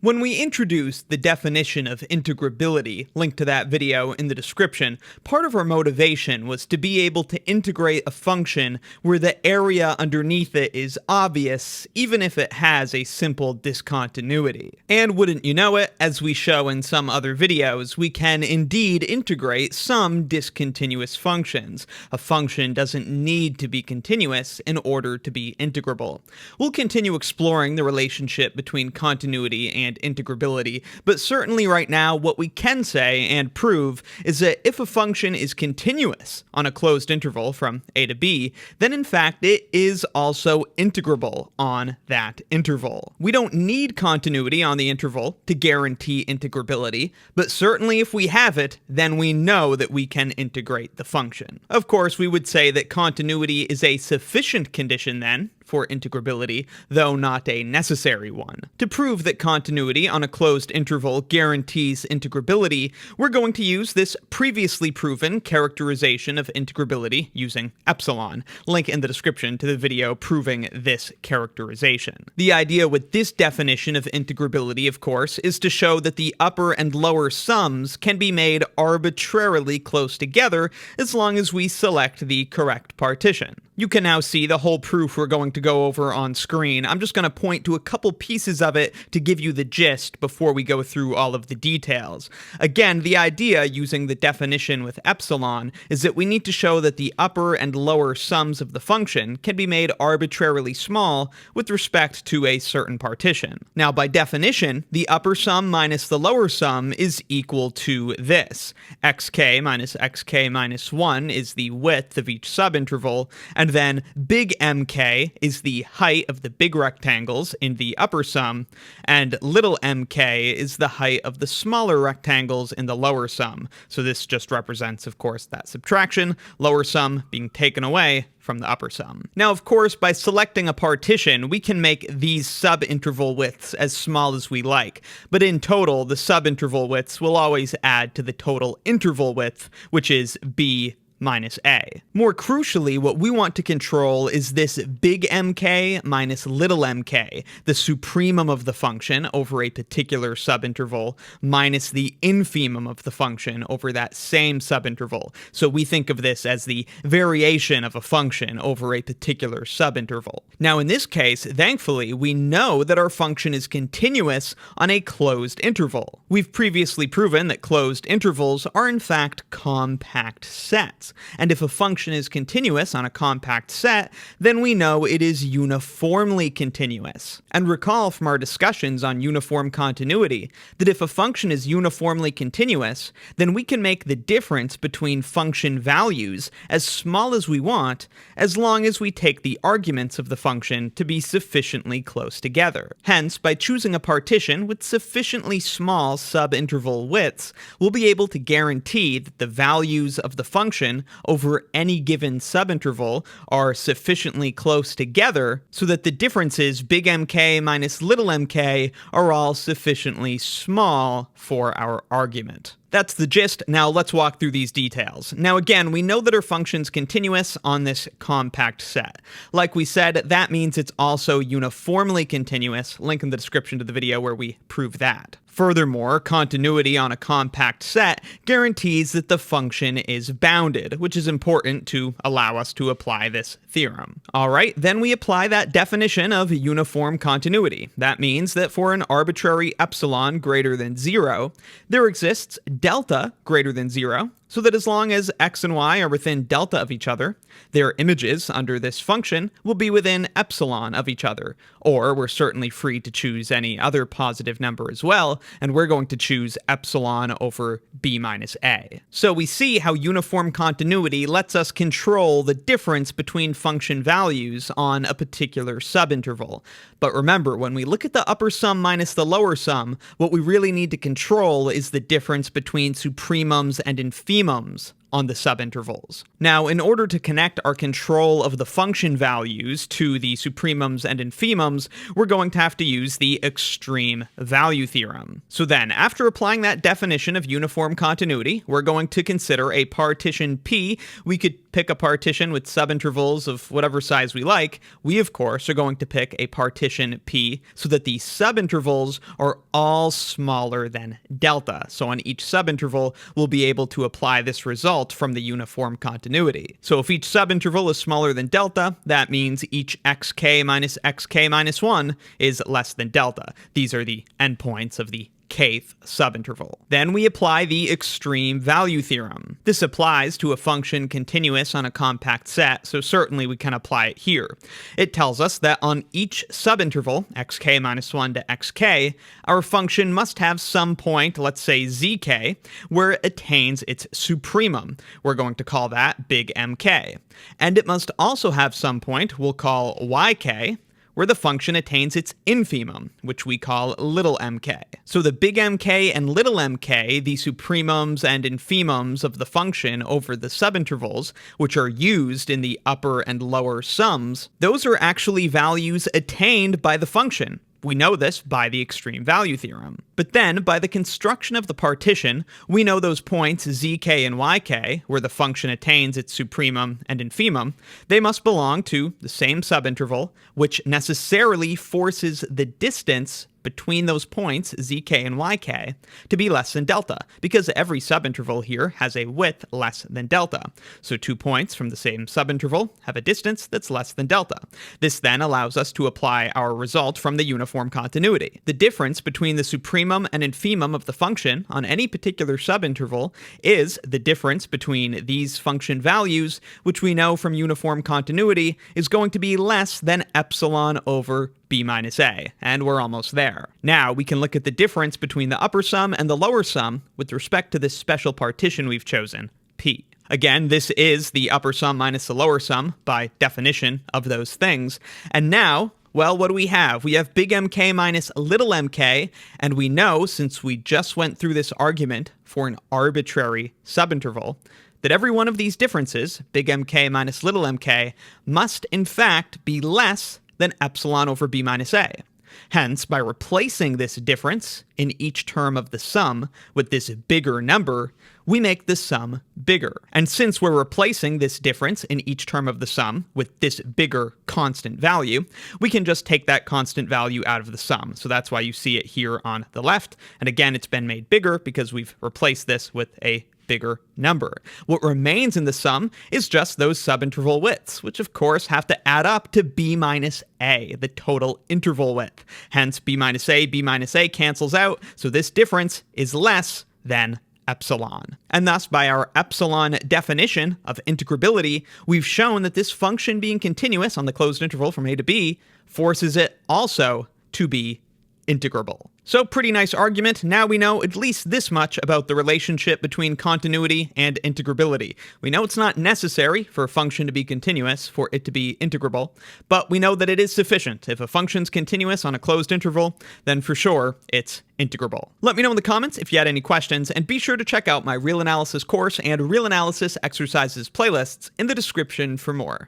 When we introduced the definition of integrability, linked to that video in the description, part of our motivation was to be able to integrate a function where the area underneath it is obvious, even if it has a simple discontinuity. And wouldn't you know it, as we show in some other videos, we can indeed integrate some discontinuous functions. A function doesn't need to be continuous in order to be integrable. We'll continue exploring the relationship between continuity and integrability, but certainly right now what we can say and prove is that if a function is continuous on a closed interval from a to b, then in fact it is also integrable on that interval. We don't need continuity on the interval to guarantee integrability, but certainly if we have it, then we know that we can integrate the function. Of course, we would say that continuity is a sufficient condition then for integrability, though not a necessary one. To prove that continuity on a closed interval guarantees integrability, we're going to use this previously proven characterization of integrability using epsilon. Link in the description to the video proving this characterization. The idea with this definition of integrability, of course, is to show that the upper and lower sums can be made arbitrarily close together as long as we select the correct partition. You can now see the whole proof we're going to go over on screen. I'm just going to point to a couple pieces of it to give you the gist before we go through all of the details. Again, the idea using the definition with epsilon is that we need to show that the upper and lower sums of the function can be made arbitrarily small with respect to a certain partition. Now, by definition, the upper sum minus the lower sum is equal to this. xk minus xk minus 1 is the width of each subinterval, and then big MK is the height of the big rectangles in the upper sum, and little mk is the height of the smaller rectangles in the lower sum. So this just represents, of course, that subtraction, lower sum being taken away from the upper sum. Now, of course, by selecting a partition, we can make these subinterval widths as small as we like, but in total, the subinterval widths will always add to the total interval width, which is b minus a. More crucially, what we want to control is this big MK minus little mk, the supremum of the function over a particular subinterval, minus the infimum of the function over that same subinterval. So we think of this as the variation of a function over a particular subinterval. Now in this case, thankfully, we know that our function is continuous on a closed interval. We've previously proven that closed intervals are in fact compact sets. And if a function is continuous on a compact set, then we know it is uniformly continuous. And recall from our discussions on uniform continuity that if a function is uniformly continuous, then we can make the difference between function values as small as we want, as long as we take the arguments of the function to be sufficiently close together. Hence, by choosing a partition with sufficiently small subinterval widths, we'll be able to guarantee that the values of the function over any given subinterval are sufficiently close together so that the differences big MK minus little mk are all sufficiently small for our argument. That's the gist. Now let's walk through these details. Now again, we know that our function's continuous on this compact set. Like we said, that means it's also uniformly continuous. Link in the description to the video where we prove that. Furthermore, continuity on a compact set guarantees that the function is bounded, which is important to allow us to apply this theorem. Alright, then we apply that definition of uniform continuity. That means that for an arbitrary epsilon greater than 0, there exists delta greater than 0, so that as long as x and y are within delta of each other, their images under this function will be within epsilon of each other. Or we're certainly free to choose any other positive number as well, and we're going to choose epsilon over b minus a. So we see how uniform continuity lets us control the difference between function values on a particular subinterval. But remember, when we look at the upper sum minus the lower sum, what we really need to control is the difference between supremums and infimums on the subintervals. Now, in order to connect our control of the function values to the supremums and infimums, we're going to have to use the extreme value theorem. So then, after applying that definition of uniform continuity, we're going to consider a partition P. We could pick a partition with subintervals of whatever size we like. We, of course, are going to pick a partition P so that the subintervals are all smaller than delta. So on each subinterval, we'll be able to apply this result from the uniform continuity. So if each subinterval is smaller than delta, that means each xk minus xk minus 1 is less than delta. These are the endpoints of the kth subinterval. Then we apply the extreme value theorem. This applies to a function continuous on a compact set, so certainly we can apply it here. It tells us that on each subinterval, xk minus 1 to xk, our function must have some point, let's say zk, where it attains its supremum. We're going to call that big Mk. And it must also have some point we'll call yk, where the function attains its infimum, which we call little mk. So the big Mk and little mk, the supremums and infimums of the function over the subintervals, which are used in the upper and lower sums, those are actually values attained by the function. We know this by the extreme value theorem. But then, by the construction of the partition, we know those points zk and yk, where the function attains its supremum and infimum, they must belong to the same subinterval, which necessarily forces the distance between those points, zk and yk, to be less than delta, because every subinterval here has a width less than delta. So 2 points from the same subinterval have a distance that's less than delta. This then allows us to apply our result from the uniform continuity. The difference between the supremum and infimum of the function on any particular subinterval is the difference between these function values, which we know from uniform continuity is going to be less than epsilon over b minus a, and we're almost there. Now we can look at the difference between the upper sum and the lower sum with respect to this special partition we've chosen, P. Again, this is the upper sum minus the lower sum by definition of those things. And now, well, what do we have? We have big Mk minus little mk, and we know, since we just went through this argument for an arbitrary subinterval, that every one of these differences, big Mk minus little mk, must in fact be less than epsilon over b minus a. Hence, by replacing this difference in each term of the sum with this bigger number, we make the sum bigger. And since we're replacing this difference in each term of the sum with this bigger constant value, we can just take that constant value out of the sum. So that's why you see it here on the left. And again, it's been made bigger because we've replaced this with a bigger number. What remains in the sum is just those subinterval widths, which of course have to add up to b minus a, the total interval width. Hence, b minus a cancels out, so this difference is less than epsilon. And thus, by our epsilon definition of integrability, we've shown that this function being continuous on the closed interval from a to b forces it also to be integrable. So pretty nice argument. Now we know at least this much about the relationship between continuity and integrability. We know it's not necessary for a function to be continuous for it to be integrable, but we know that it is sufficient. If a function's continuous on a closed interval, then for sure it's integrable. Let me know in the comments if you had any questions, and be sure to check out my real analysis course and real analysis exercises playlists in the description for more.